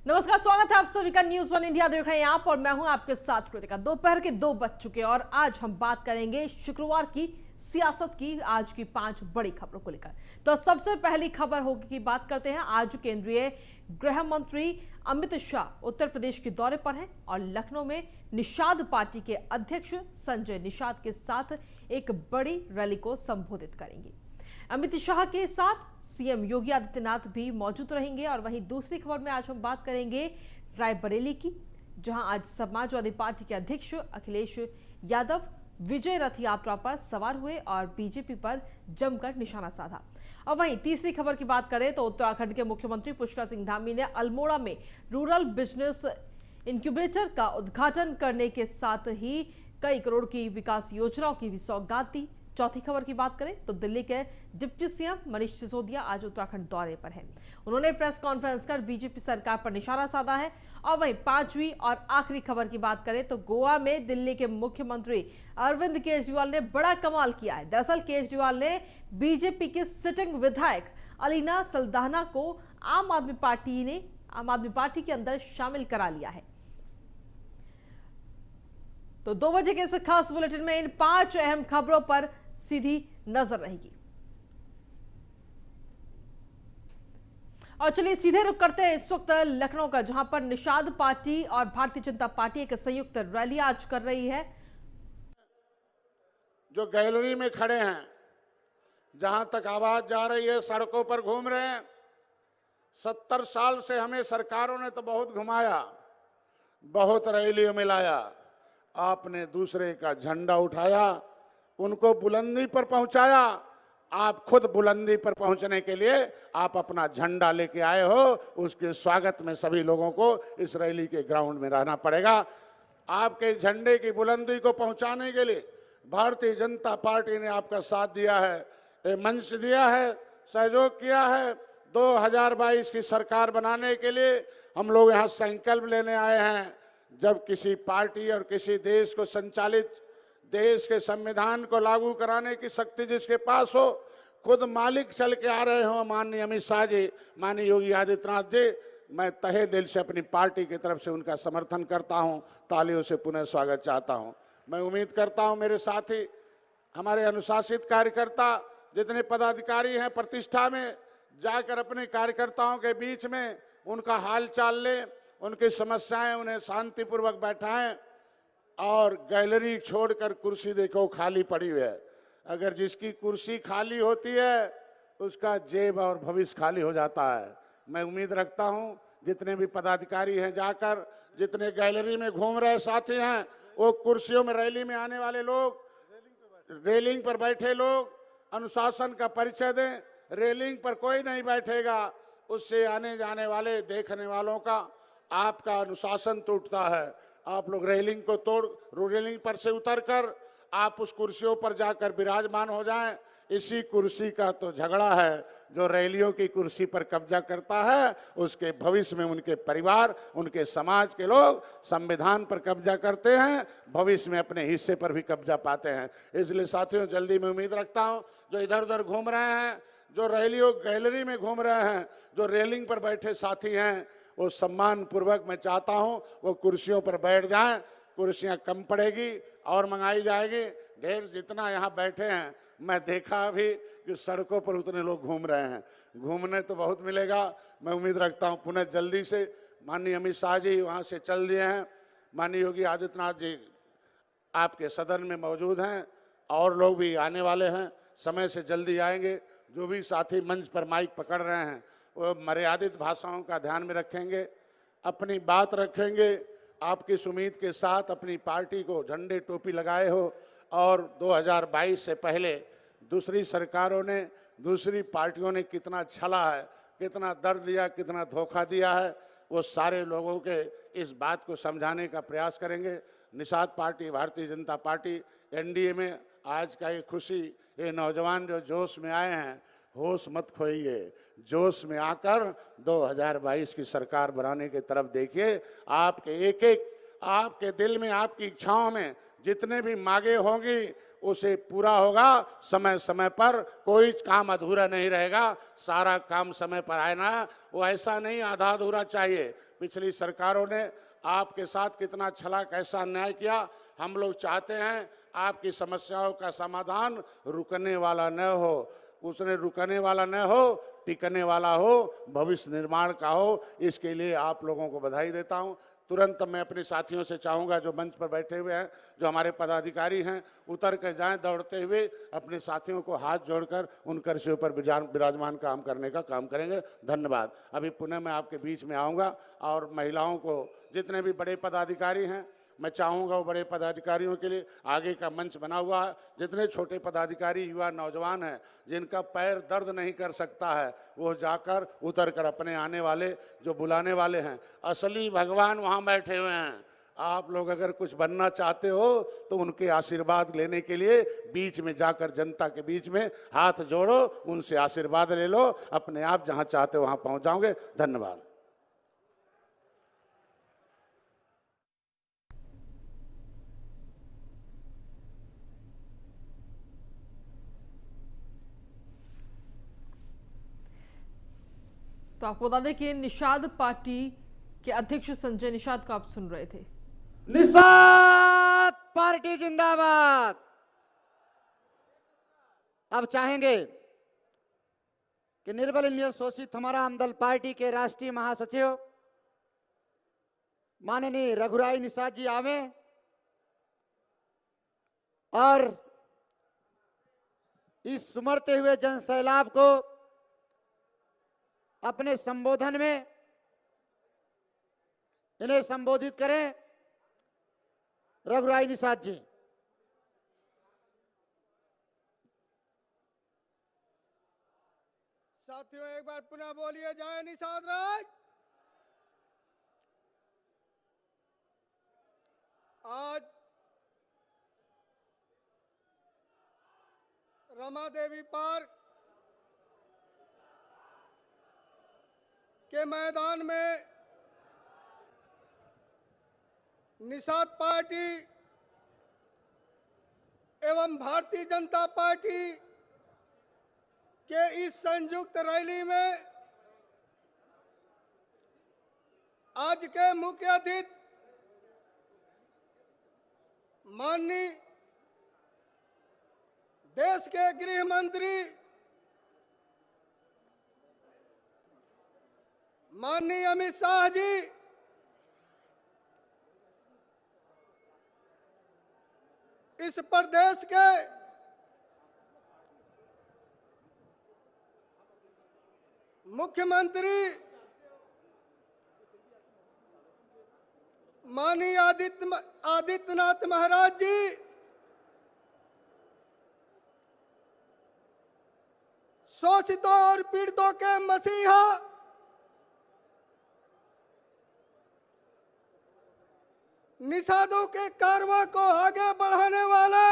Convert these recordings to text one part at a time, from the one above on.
नमस्कार, स्वागत है आप सभी का न्यूज वन इंडिया देख रहे हैं आप और मैं हूं आपके साथ कृतिका। दोपहर के 2 बज चुके और आज हम बात करेंगे शुक्रवार की सियासत की, आज की 5 बड़ी खबरों को लेकर। तो सबसे पहली खबर होगी की बात करते हैं। आज केंद्रीय गृह मंत्री अमित शाह उत्तर प्रदेश के दौरे पर हैं और लखनऊ में निषाद पार्टी के अध्यक्ष संजय निषाद के साथ एक बड़ी रैली को संबोधित करेंगे। अमित शाह के साथ सीएम योगी आदित्यनाथ भी मौजूद रहेंगे। और वहीं दूसरी खबर में आज हम बात करेंगे रायबरेली की, जहां आज समाजवादी पार्टी के अध्यक्ष अखिलेश यादव विजय रथ यात्रा पर सवार हुए और बीजेपी पर जमकर निशाना साधा। और वहीं तीसरी खबर की बात करें तो उत्तराखंड के मुख्यमंत्री पुष्कर सिंह धामी ने अल्मोड़ा में रूरल बिजनेस इंक्यूबेटर का उद्घाटन करने के साथ ही कई करोड़ की विकास योजनाओं की भी सौगात दी। चौथी खबर की बात करें तो दिल्ली के डिप्टी सीएम मनीष सिसोदिया आज उत्तराखंड दौरे पर हैं। उन्होंने प्रेस कॉन्फ्रेंस कर बीजेपी सरकार पर निशाना साधा है। और वहीं पांचवी और आखिरी खबर की बात करें तो गोवा में दिल्ली के मुख्यमंत्री अरविंद केजरीवाल ने बड़ा कमाल किया है। दरअसल केजरीवाल ने बीजेपी के सिटिंग विधायक अलीना सल्दाना को आम आदमी पार्टी के अंदर शामिल करा लिया है। तो 2 बजे के इस खास बुलेटिन में इन 5 अहम खबरों पर सीधी नजर रहेगी। और चलिए सीधे रुक करते हैं इस वक्त लखनऊ का, जहां पर निषाद पार्टी और भारतीय जनता पार्टी एक संयुक्त रैली आज कर रही है। जो गैलरी में खड़े हैं, जहां तक आवाज जा रही है, सड़कों पर घूम रहे हैं। 70 साल से हमें सरकारों ने तो बहुत घुमाया, बहुत रैलियों में लाया। आपने दूसरे का झंडा उठाया, उनको बुलंदी पर पहुंचाया। आप खुद बुलंदी पर पहुंचने के लिए आप अपना झंडा लेके आए हो। उसके स्वागत में सभी लोगों को इस रैली के ग्राउंड में रहना पड़ेगा। आपके झंडे की बुलंदी को पहुंचाने के लिए भारतीय जनता पार्टी ने आपका साथ दिया है, एक मंच दिया है, सहयोग किया है। 2022 की सरकार बनाने के लिए हम लोग यहाँ संकल्प लेने आए हैं। जब किसी पार्टी और किसी देश को संचालित, देश के संविधान को लागू कराने की शक्ति जिसके पास हो, खुद मालिक चल के आ रहे हो, माननीय अमित शाह जी, माननीय योगी आदित्यनाथ जी, मैं तहे दिल से अपनी पार्टी की तरफ से उनका समर्थन करता हूं। तालियों से पुनः स्वागत चाहता हूं। मैं उम्मीद करता हूं मेरे साथी, हमारे अनुशासित कार्यकर्ता, जितने पदाधिकारी हैं, प्रतिष्ठा में जाकर अपने कार्यकर्ताओं के बीच में उनका हाल चाल लें, उनकी समस्याएं उन्हें शांतिपूर्वक बैठाएं। और गैलरी छोड़कर कुर्सी देखो खाली पड़ी हुई है। अगर जिसकी कुर्सी खाली होती है उसका जेब और भविष्य खाली हो जाता है। मैं उम्मीद रखता हूं जितने भी पदाधिकारी हैं, जाकर जितने गैलरी में घूम रहे साथी हैं, वो कुर्सियों में, रैली में आने वाले लोग, रेलिंग पर बैठे लोग अनुशासन का परिचय दें। रेलिंग पर कोई नहीं बैठेगा, उससे आने जाने वाले देखने वालों का आपका अनुशासन टूटता है। आप लोग रेलिंग को तोड़, रेलिंग पर से उतरकर आप उस कुर्सियों पर जाकर विराजमान हो जाएं। इसी कुर्सी का तो झगड़ा है। जो रैलियों की कुर्सी पर कब्जा करता है, उसके भविष्य में उनके परिवार, उनके समाज के लोग संविधान पर कब्जा करते हैं, भविष्य में अपने हिस्से पर भी कब्जा पाते हैं। इसलिए साथियों, जल्दी मैं उम्मीद रखता हूं जो इधर उधर घूम रहे हैं, जो रैलियों गैलरी में घूम रहे हैं, जो रेलिंग पर बैठे साथी हैं, वो सम्मान पूर्वक मैं चाहता हूं वो कुर्सियों पर बैठ जाएं। कुर्सियां कम पड़ेगी और मंगाई जाएगी। ढेर जितना यहाँ बैठे हैं, मैं देखा अभी कि सड़कों पर उतने लोग घूम रहे हैं। घूमने तो बहुत मिलेगा। मैं उम्मीद रखता हूं पुनः जल्दी से माननीय अमित शाह जी वहाँ से चल दिए हैं, माननीय योगी आदित्यनाथ जी आपके सदन में मौजूद हैं, और लोग भी आने वाले हैं, समय से जल्दी आएंगे। जो भी साथी मंच पर माइक पकड़ रहे हैं वो मर्यादित भाषाओं का ध्यान में रखेंगे, अपनी बात रखेंगे, आपकी सुमीत के साथ अपनी पार्टी को झंडे टोपी लगाए हो। और 2022 से पहले दूसरी सरकारों ने, दूसरी पार्टियों ने कितना छला है, कितना दर्द दिया, कितना धोखा दिया है, वो सारे लोगों के इस बात को समझाने का प्रयास करेंगे। Nishad party, Bharatiya Janata party NDA में आज का ये खुशी, ये नौजवान जो जोश में आए हैं, होश मत खोइए, जोश में आकर 2022 की सरकार बनाने की तरफ देखिए। आपके एक एक आपके दिल में, आपकी इच्छाओं में जितने भी मांगे होंगी उसे पूरा होगा समय समय पर। कोई काम अधूरा नहीं रहेगा, सारा काम समय पर आए ना। वो ऐसा नहीं आधा अधूरा चाहिए। पिछली सरकारों ने आपके साथ कितना छला, कैसा अन्याय किया। हम लोग चाहते हैं आपकी समस्याओं का समाधान रुकने वाला न हो, उसने रुकने वाला न हो, टिकने वाला हो, भविष्य निर्माण का हो। इसके लिए आप लोगों को बधाई देता हूं। तुरंत मैं अपने साथियों से चाहूंगा जो मंच पर बैठे हुए हैं, जो हमारे पदाधिकारी हैं, उतर कर जाएं दौड़ते हुए, अपने साथियों को हाथ जोड़कर उन कर्सियों पर विराजमान काम करने का काम करेंगे। धन्यवाद। अभी पुनः मैं आपके बीच में आऊँगा और महिलाओं को, जितने भी बड़े पदाधिकारी हैं, मैं चाहूँगा वो बड़े पदाधिकारियों के लिए आगे का मंच बना हुआ है। जितने छोटे पदाधिकारी, युवा, नौजवान हैं, जिनका पैर दर्द नहीं कर सकता है, वो जाकर उतर कर अपने आने वाले, जो बुलाने वाले हैं, असली भगवान वहाँ बैठे हुए हैं। आप लोग अगर कुछ बनना चाहते हो तो उनके आशीर्वाद लेने के लिए बीच में जाकर, जनता के बीच में हाथ जोड़ो, उनसे आशीर्वाद ले लो, अपने आप जहाँ चाहते हो वहाँ पहुँच जाओगे। धन्यवाद। तो आपको बता दें कि निषाद पार्टी के अध्यक्ष संजय निषाद को आप सुन रहे थे। निषाद पार्टी जिंदाबाद। अब चाहेंगे कि निर्बल इंडियन शोषित हमारा हमदल पार्टी के राष्ट्रीय महासचिव माननीय रघुराई निषाद जी आवे और इस सुमरते हुए जन सैलाब को अपने संबोधन में इन्हें संबोधित करें। रघुराई निषाद जी। साथियों, एक बार पुनः बोलिए, जय निषाद राज। आज रमा देवी पार्क के मैदान में निषाद पार्टी एवं भारतीय जनता पार्टी के इस संयुक्त रैली में आज के मुख्य अतिथि माननीय देश के गृह मंत्री माननीय अमित शाह जी, इस प्रदेश के मुख्यमंत्री माननीय आदित्यनाथ महाराज जी, शोषितों और पीड़ितों के मसीहा निषादों के कारवां को आगे बढ़ाने वाले,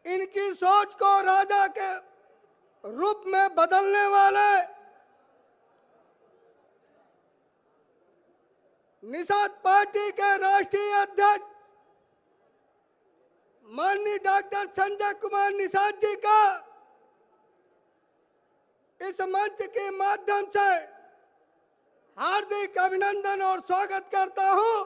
इनकी सोच को राजा के रूप में बदलने वाले निषाद पार्टी के राष्ट्रीय अध्यक्ष माननीय डॉक्टर संजय कुमार निषाद जी का इस मंच के माध्यम से हार्दिक अभिनंदन और स्वागत करता हूं।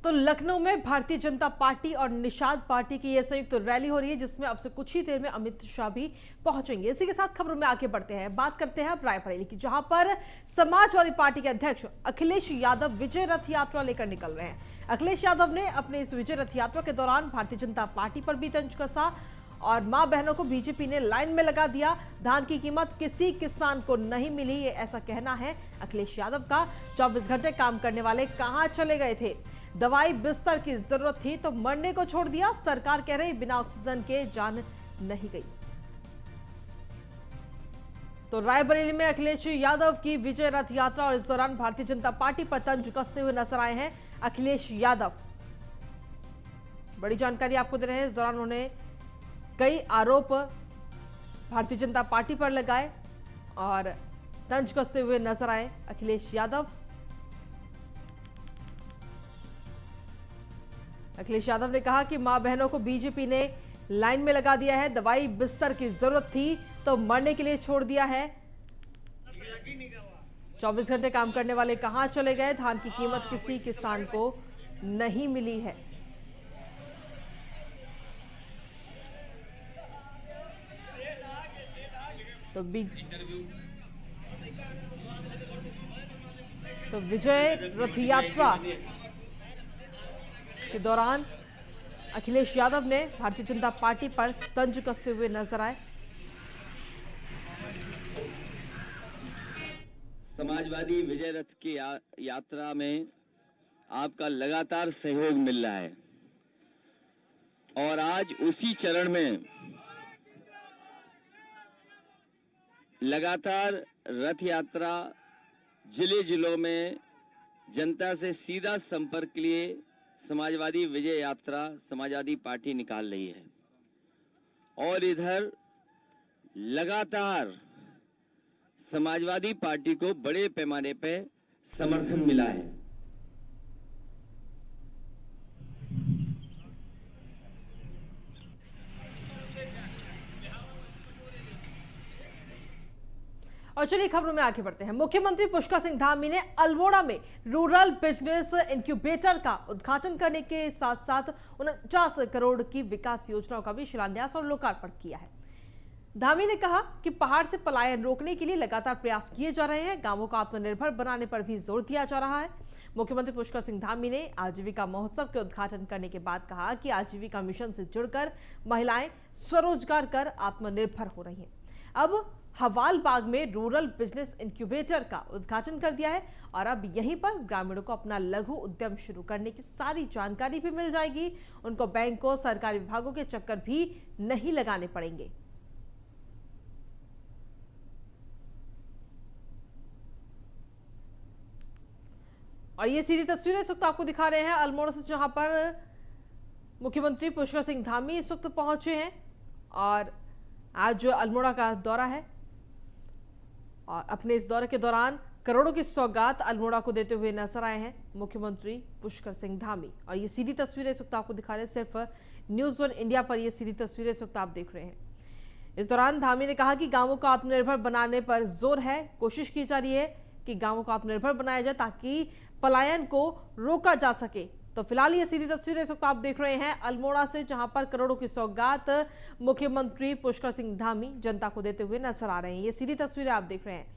तो लखनऊ में भारतीय जनता पार्टी और निषाद पार्टी की यह संयुक्त रैली हो रही है, जिसमें अब से कुछ ही देर में अमित शाह भी पहुंचेंगे। इसी के साथ खबरों में आगे बढ़ते हैं, बात करते हैं अब रायबरेली की, जहां पर समाजवादी पार्टी के अध्यक्ष अखिलेश यादव विजय रथ यात्रा लेकर निकल रहे हैं। अखिलेश यादव ने अपने इस विजय रथ यात्रा के दौरान भारतीय जनता पार्टी पर भी तंज कसा और मां बहनों को बीजेपी ने लाइन में लगा दिया। धान की कीमत किसी किसान को नहीं मिली, ये ऐसा कहना है अखिलेश यादव का। 24 घंटे काम करने वाले कहां चले गए थे? दवाई बिस्तर की जरूरत थी तो मरने को छोड़ दिया। सरकार कह रही बिना ऑक्सीजन के जान नहीं गई। तो रायबरेली में अखिलेश यादव की विजय रथ यात्रा और इस दौरान भारतीय जनता पार्टी पर तंज कसते हुए नजर आए हैं अखिलेश यादव। बड़ी जानकारी आपको दे रहे हैं। इस दौरान उन्होंने कई आरोप भारतीय जनता पार्टी पर लगाए और तंज कसते हुए नजर आए अखिलेश यादव। अखिलेश यादव ने कहा कि मां बहनों को बीजेपी ने लाइन में लगा दिया है, दवाई बिस्तर की जरूरत थी तो मरने के लिए छोड़ दिया है। 24 घंटे काम करने वाले कहां चले गए, धान की कीमत किसी किसान को नहीं मिली है। तो विजय रथ यात्रा के दौरान अखिलेश यादव ने भारतीय जनता पार्टी पर तंज कसते हुए नजर आए। समाजवादी विजय रथ की यात्रा में आपका लगातार सहयोग मिल रहा है और आज उसी चरण में लगातार रथ यात्रा जिलों में जनता से सीधा संपर्क के लिए समाजवादी विजय यात्रा समाजवादी पार्टी निकाल रही है और इधर लगातार समाजवादी पार्टी को बड़े पैमाने पे समर्थन मिला है। और चलिए खबरों में आगे बढ़ते हैं। मुख्यमंत्री पुष्कर सिंह धामी ने अल्मोड़ा में रूरल बिजनेस इंक्यूबेटर का उद्घाटन करने के साथ साथ 49 करोड़ की विकास योजनाओं का भी शिलान्यास और लोकार्पण किया है। धामी ने कहा कि पहाड़ से पलायन रोकने के लिए लगातार प्रयास किए जा रहे हैं, गांवों को आत्मनिर्भर बनाने पर भी जोर दिया जा रहा है। मुख्यमंत्री पुष्कर सिंह धामी ने आजीविका महोत्सव के उद्घाटन करने के बाद कहा कि आजीविका मिशन से जुड़कर महिलाएं स्वरोजगार कर आत्मनिर्भर हो रही हैं। अब हवालबाग में रूरल बिजनेस इंक्यूबेटर का उद्घाटन कर दिया है और अब यहीं पर ग्रामीणों को अपना लघु उद्यम शुरू करने की सारी जानकारी भी मिल जाएगी। उनको बैंकों, सरकारी विभागों के चक्कर भी नहीं लगाने पड़ेंगे। और ये सीधी तस्वीरें इस वक्त आपको दिखा रहे हैं अल्मोड़ा से, जहां पर मुख्यमंत्री पुष्कर सिंह धामी इस वक्त पहुंचे हैं और आज जो अल्मोड़ा का दौरा है और अपने इस दौरे के दौरान करोड़ों की सौगात अल्मोड़ा को देते हुए नजर आए हैं मुख्यमंत्री पुष्कर सिंह धामी। और ये सीधी तस्वीरें इस वक्त आपको दिखा रहे हैं, सिर्फ न्यूज़ 1 इंडिया पर ये सीधी तस्वीरें इस वक्त आप देख रहे हैं। इस दौरान धामी ने कहा कि गांवों को आत्मनिर्भर बनाने पर जोर है, कोशिश की जा रही है कि गांवों को आत्मनिर्भर बनाया जाए ताकि पलायन को रोका जा सके। तो फिलहाल ये सीधी तस्वीरें इस वक्त आप देख रहे हैं अल्मोड़ा से, जहां पर करोड़ों की सौगात मुख्यमंत्री पुष्कर सिंह धामी जनता को देते हुए नजर आ रहे हैं। ये सीधी तस्वीरें आप देख रहे हैं।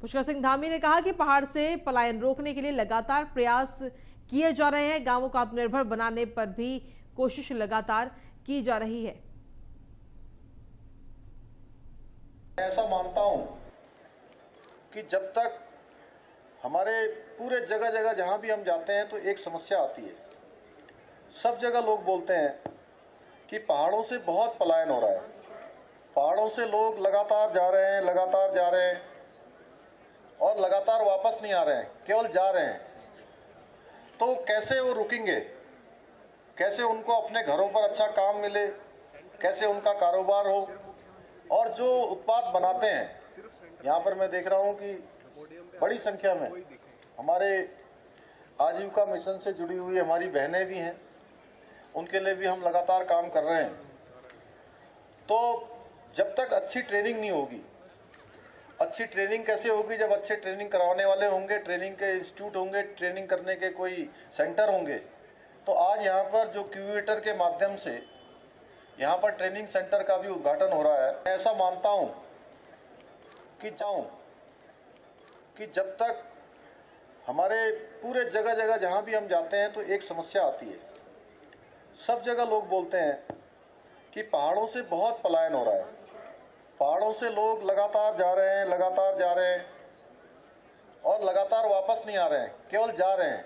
पुष्कर सिंह धामी ने कहा कि पहाड़ से पलायन रोकने के लिए लगातार प्रयास किए जा रहे हैं, गांवों को आत्मनिर्भर बनाने पर भी कोशिश लगातार की जा रही है। ऐसा मानता हूं कि जब तक हमारे पूरे जगह जगह जहां भी हम जाते हैं तो एक समस्या आती है। सब जगह लोग बोलते हैं कि पहाड़ों से बहुत पलायन हो रहा है, पहाड़ों से लोग लगातार जा रहे हैं, लगातार जा रहे हैं और लगातार वापस नहीं आ रहे हैं, केवल जा रहे हैं। तो कैसे वो रुकेंगे, कैसे उनको अपने घरों पर अच्छा काम मिले, कैसे उनका कारोबार हो। और जो उत्पाद बनाते हैं, यहाँ पर मैं देख रहा हूँ कि बड़ी संख्या में हमारे आजीविका मिशन से जुड़ी हुई हमारी बहनें भी हैं, उनके लिए भी हम लगातार काम कर रहे हैं। तो जब तक अच्छी ट्रेनिंग नहीं होगी, अच्छी ट्रेनिंग कैसे होगी, जब अच्छे ट्रेनिंग करवाने वाले होंगे, ट्रेनिंग के इंस्टीट्यूट होंगे, ट्रेनिंग करने के कोई सेंटर होंगे। तो आज यहाँ पर जो क्यूबेटर के माध्यम से यहाँ पर ट्रेनिंग सेंटर का भी उद्घाटन हो रहा है। ऐसा मानता हूँ कि जब तक हमारे पूरे जगह जगह जहाँ भी हम जाते हैं तो एक समस्या आती है। सब जगह लोग बोलते हैं कि पहाड़ों से बहुत पलायन हो रहा है, पहाड़ों से लोग लगातार जा रहे हैं, लगातार जा रहे हैं और लगातार वापस नहीं आ रहे हैं, केवल जा रहे हैं।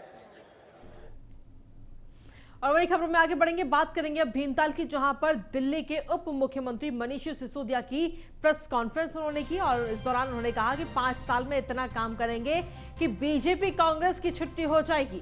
और वही खबरों में आगे बढ़ेंगे, बात करेंगे अब भीमताल की, जहां पर दिल्ली के उप मुख्यमंत्री मनीष सिसोदिया की प्रेस कॉन्फ्रेंस उन्होंने की और इस दौरान उन्होंने कहा कि 5 साल में इतना काम करेंगे कि बीजेपी कांग्रेस की छुट्टी हो जाएगी।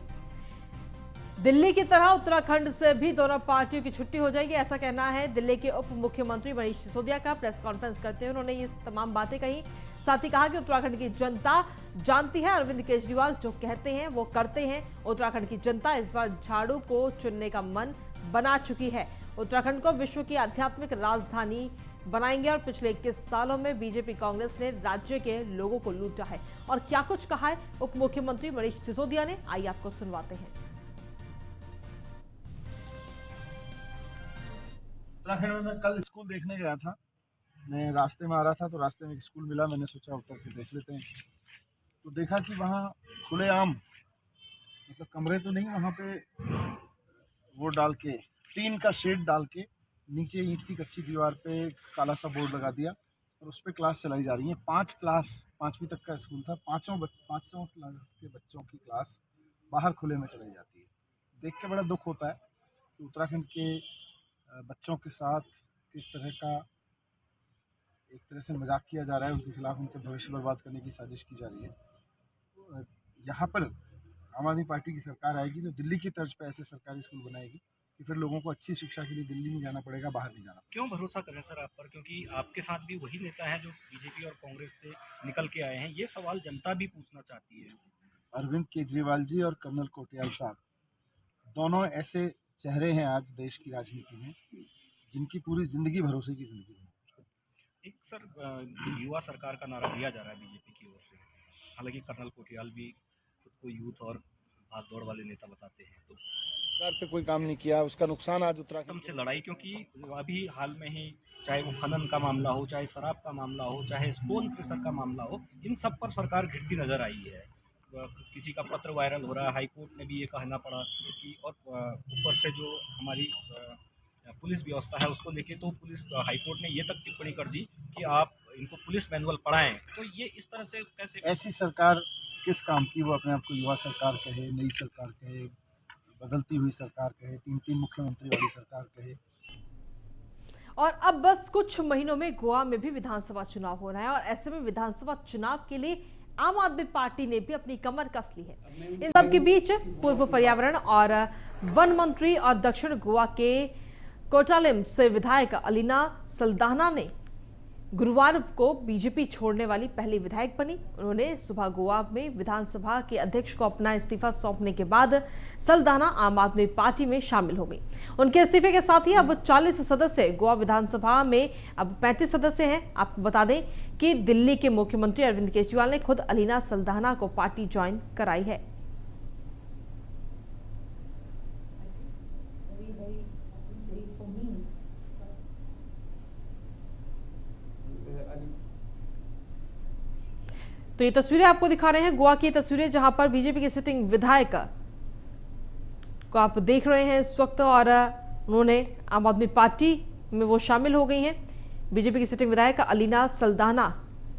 दिल्ली की तरह उत्तराखंड से भी दोनों पार्टियों की छुट्टी हो जाएगी, ऐसा कहना है दिल्ली के उप मुख्यमंत्री मनीष सिसोदिया का। प्रेस कॉन्फ्रेंस करते हुए उन्होंने ये तमाम बातें कही। साथ ही कहा कि उत्तराखंड की जनता जानती है अरविंद केजरीवाल जो कहते हैं वो करते हैं। उत्तराखंड की जनता इस बार झाड़ू को चुनने का मन बना चुकी है। उत्तराखंड को विश्व की आध्यात्मिक राजधानी बनाएंगे और पिछले 21 सालों में बीजेपी कांग्रेस ने राज्य के लोगों को लूटा है। और क्या कुछ कहा है उप मुख्यमंत्री मनीष सिसोदिया ने, आइए आपको सुनवाते हैं। उत्तराखंड में मैं कल स्कूल देखने गया था। मैं रास्ते में आ रहा था तो रास्ते में एक स्कूल मिला, मैंने सोचा उतर के देख लेते हैं। तो देखा कि वहाँ खुलेआम, मतलब कमरे तो नहीं, वहाँ पे वो डाल के, टीन का शेड डाल के, नीचे ईंट की कच्ची दीवार पे काला सा बोर्ड लगा दिया और उस पर क्लास चलाई जा रही है। 5 क्लास, 5वीं तक का स्कूल था, 500 क्लास के बच्चों की क्लास बाहर खुले में चलाई जाती है। देख के बड़ा दुख होता है कि उत्तराखंड के बच्चों के साथ किस तरह का एक तरह से मजाक किया जा रहा है, उनके खिलाफ उनके भविष्य बर्बाद करने की साजिश की जा रही है। यहाँ पर आम आदमी पार्टी की सरकार आएगी तो दिल्ली की तर्ज पर ऐसे सरकारी स्कूल बनाएगी कि फिर लोगों को अच्छी शिक्षा के लिए दिल्ली नहीं जाना पड़ेगा, बाहर नहीं जाना। क्यों भरोसा करें सर आप पर, क्योंकि आपके साथ भी वही नेता हैं जो बीजेपी और कांग्रेस से निकल के आए हैं। ये सवाल जनता भी पूछना चाहती है। अरविंद केजरीवाल जी और कर्नल कोटियाल साहब दोनों ऐसे चेहरे हैं आज देश की राजनीति में जिनकी पूरी जिंदगी भरोसे की जिंदगी है। एक सर युवा सरकार का नारा दिया जा रहा है बीजेपी की ओर से, हालांकि कर्नल कोटियाल भी खुद को यूथ और भाग दौड़ वाले नेता बताते हैं। तो सरकार पे कोई काम नहीं किया, उसका नुकसान आज उत्तराखंड से लड़ाई, क्योंकि अभी हाल में ही चाहे वो खनन का मामला हो, चाहे शराब का मामला हो, चाहे स्टोन क्रेशर का मामला हो, इन सब पर सरकार घिरती नजर आई है। किसी का पत्र वायरल हो रहा है, हाईकोर्ट ने भी ये कहना पड़ा कि, और ऊपर से जो हमारी पुलिस व्यवस्था है उसको लेके तो पुलिस हाईकोर्ट ने ये तक टिप्पणी कर दी कि आप इनको पुलिस मैनुअल पढ़ाएं। तो ये इस तरह से कैसे? ऐसी सरकार किस काम की? वो अपने आप को युवा सरकार कहे, नई सरकार कहे, बदलती हुई सरकार कहे, 3 मुख्यमंत्री वाली सरकार कहे। और अब बस कुछ महीनों में गोवा में भी विधानसभा चुनाव हो रहा है और ऐसे में विधानसभा चुनाव के लिए आम आदमी पार्टी ने भी अपनी कमर कस ली है। इन सब के बीच पूर्व पर्यावरण और वन मंत्री और दक्षिण गोवा के कोटालिम से विधायक अलीना सल्दाना ने गुरुवार को बीजेपी छोड़ने वाली पहली विधायक बनी। उन्होंने सुबह गोवा में विधानसभा के अध्यक्ष को अपना इस्तीफा सौंपने के बाद सल्दाना आम आदमी पार्टी में शामिल हो गई। उनके इस्तीफे के साथ ही अब 40 सदस्य गोवा विधानसभा में अब 35 सदस्य हैं। आपको बता दें कि दिल्ली के मुख्यमंत्री अरविंद केजरीवाल ने खुद अलीना सल्दाना को पार्टी ज्वाइन कराई है। तो ये तस्वीरें आपको दिखा रहे हैं गोवा की तस्वीरें, जहां पर बीजेपी की सिटिंग विधायक को आप देख रहे हैं इस वक्त और उन्होंने आम आदमी पार्टी में वो शामिल हो गई हैं। बीजेपी की सिटिंग विधायक अलीना सल्दाना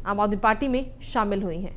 आम आदमी पार्टी में शामिल हुई हैं।